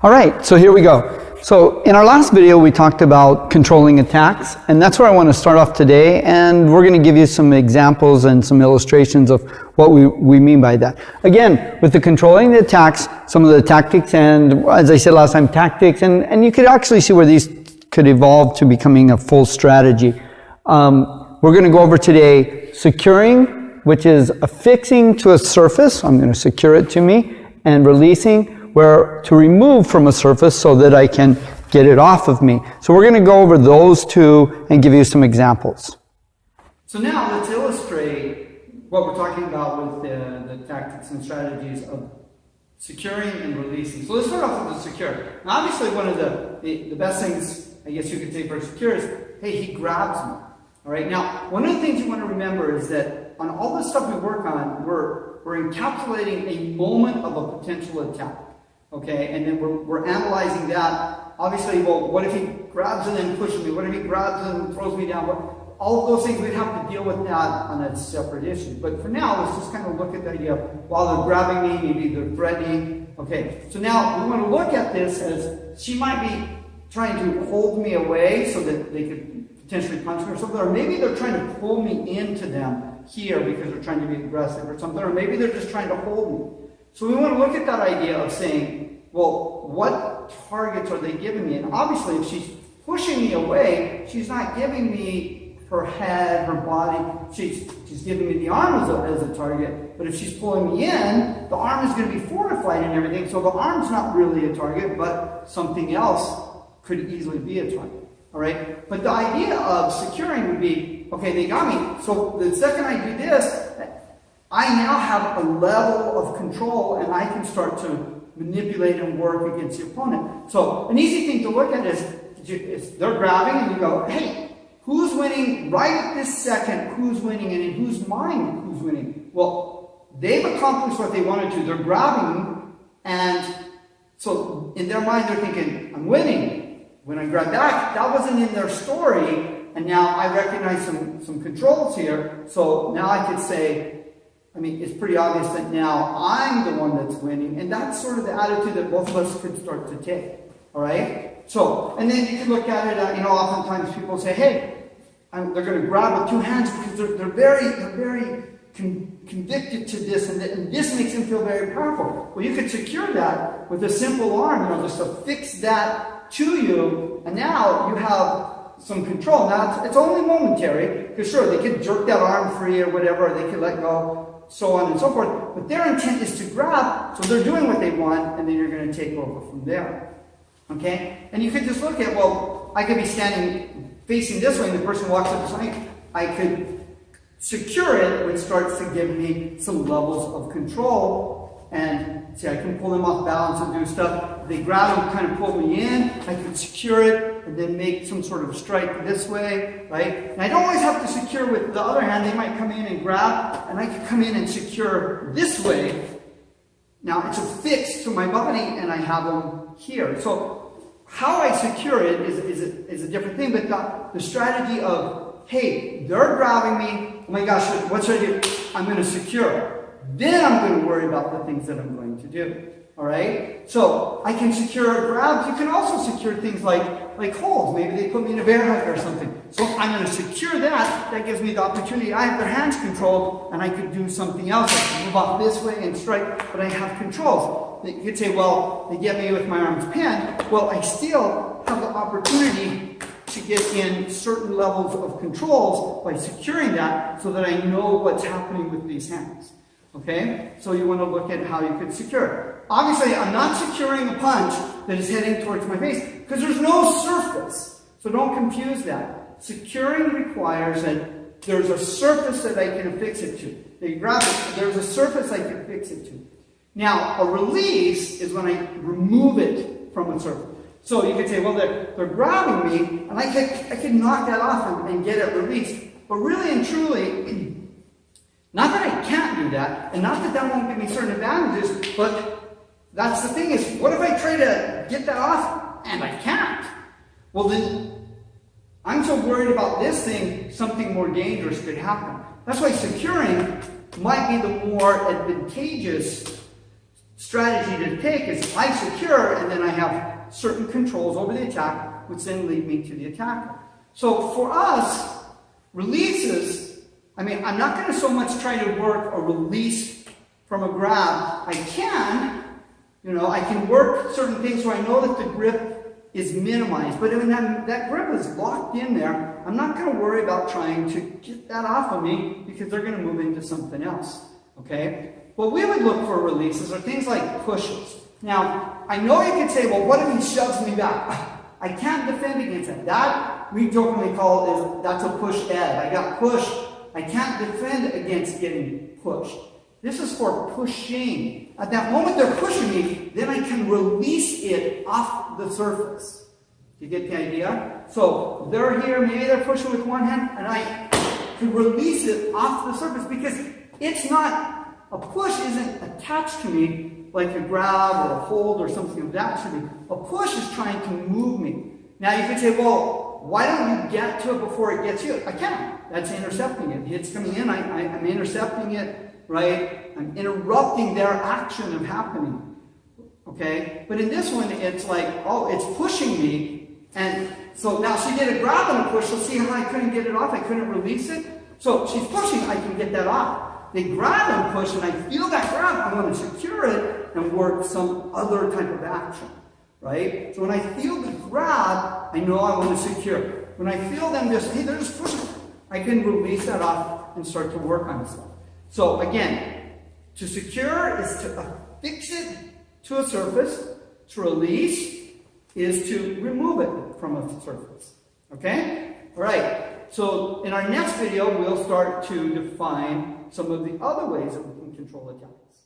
All right, so here we go. So in our last video, we talked about controlling attacks, and that's where I want to start off today, and we're going to give you some examples and some illustrations of what we mean by that. Again, with the controlling the attacks, some of the tactics, and as I said last time, tactics, and you could actually see where these could evolve to becoming a full strategy. We're going to go over today securing, which is affixing to a surface. I'm going to secure it to me, and releasing, where to remove from a surface so that I can get it off of me. So we're going to go over those two and give you some examples. So now let's illustrate what we're talking about with the tactics and strategies of securing and releasing. So let's start off with the secure. Now obviously one of the best things, I guess you could say, for secure is, hey, he grabs me. All right. Now, one of the things you want to remember is that on all the stuff we work on, we're encapsulating a moment of a potential attack. Okay, and then we're analyzing that. Obviously, well, what if he grabs and then pushes me? What if he grabs and throws me down? All of those things, we'd have to deal with that on a separate issue. But for now, let's just kind of look at the idea of, while they're grabbing me, maybe they're threatening. Okay, so now we want to look at this as she might be trying to hold me away so that they could potentially punch me or something. Or maybe they're trying to pull me into them here because they're trying to be aggressive or something. Or maybe they're just trying to hold me. So we want to look at that idea of saying, well, what targets are they giving me? And obviously, if she's pushing me away, she's not giving me her head, her body. She's giving me the arm as a target. But if she's pulling me in, the arm is going to be fortified and everything. So the arm's not really a target, but something else could easily be a target. All right? But the idea of securing would be, okay, they got me. So the second I do this, I now have a level of control, and I can start to manipulate and work against the opponent. So an easy thing to look at is they're grabbing, and you go, hey, who's winning right at this second? Who's winning, and in whose mind who's winning? Well, they've accomplished what they wanted to. They're grabbing, and so in their mind they're thinking, I'm winning. When I grab back, that wasn't in their story, and now I recognize some controls here. So now I could say, I mean, it's pretty obvious that now I'm the one that's winning, and that's sort of the attitude that both of us could start to take, all right? So, and then you can look at it, oftentimes people say, hey, they're going to grab with two hands because they're very convicted to this, and this makes them feel very powerful. Well, you could secure that with a simple arm, just affix that to you, and now you have some control. Now, it's only momentary, because sure, they could jerk that arm free or whatever, they could let go, so on and so forth. But their intent is to grab, so they're doing what they want, and then you're going to take over from there. Okay? And you could just look at, well, I could be standing facing this way, and the person walks up to me. I could secure it, which starts to give me some levels of control. And see, I can pull them off balance and do stuff. If they grab and kind of pull me in, I can secure it and then make some sort of strike this way, right? And I don't always have to secure with the other hand. They might come in and grab, and I can come in and secure this way. Now it's affixed to my body, and I have them here. So how I secure it is a different thing, but the strategy of, hey, they're grabbing me. Oh my gosh, what should I do? I'm going to secure. Then I'm going to worry about the things that I'm going to do. All right? So I can secure grabs. You can also secure things like holds. Maybe they put me in a bear hug or something. So I'm going to secure that. That gives me the opportunity. I have their hands controlled, and I could do something else. I can move off this way and strike, but I have controls. You could say, well, they get me with my arms pinned. Well, I still have the opportunity to get in certain levels of controls by securing that so that I know what's happening with these hands. Okay? So you want to look at how you could secure it. Obviously, I'm not securing a punch that is heading towards my face because there's no surface. So don't confuse that. Securing requires that there's a surface that I can affix it to. They grab it, there's a surface I can fix it to. Now, a release is when I remove it from a surface. So you could say, well, they're grabbing me, and I could knock that off and get it released. But really and truly, not that I can't do that, and not that that won't give me certain advantages, but that's the thing is, what if I try to get that off and I can't? Well, then I'm so worried about this thing, something more dangerous could happen. That's why securing might be the more advantageous strategy to take is I secure, and then I have certain controls over the attack, which then lead me to the attacker. So for us, releases, I mean, I'm not going to so much try to work a release from a grab. I can, you know, I can work certain things where I know that the grip is minimized, but when that grip is locked in there, I'm not going to worry about trying to get that off of me because they're going to move into something else, okay? What we would look for releases are things like pushes. Now, I know you can say, well, what if he shoves me back? I can't defend against that. That we jokingly call that's a push ed. I got pushed. I can't defend against getting pushed. This is for pushing. At that moment they're pushing me, then I can release it off the surface. You get the idea? So they're here, maybe they're pushing with one hand, and I can release it off the surface because it's not, a push isn't attached to me like a grab or a hold or something of that to me. A push is trying to move me. Now you could say, well, why don't you get to it before it gets you? I can't. That's intercepting it. It's coming in, I'm intercepting it. Right? I'm interrupting their action of happening. Okay? But in this one, it's like, oh, it's pushing me. And so now she did a grab and a push. So see how I couldn't get it off? I couldn't release it? So she's pushing, I can get that off. They grab and push, and I feel that grab. I want to secure it and work some other type of action. Right? So when I feel the grab, I know I want to secure it. When I feel them just, hey, they're just pushing, I can release that off and start to work on stuff. So again, to secure is to affix it to a surface. To release is to remove it from a surface. Okay? All right. So in our next video, we'll start to define some of the other ways that we can control attacks.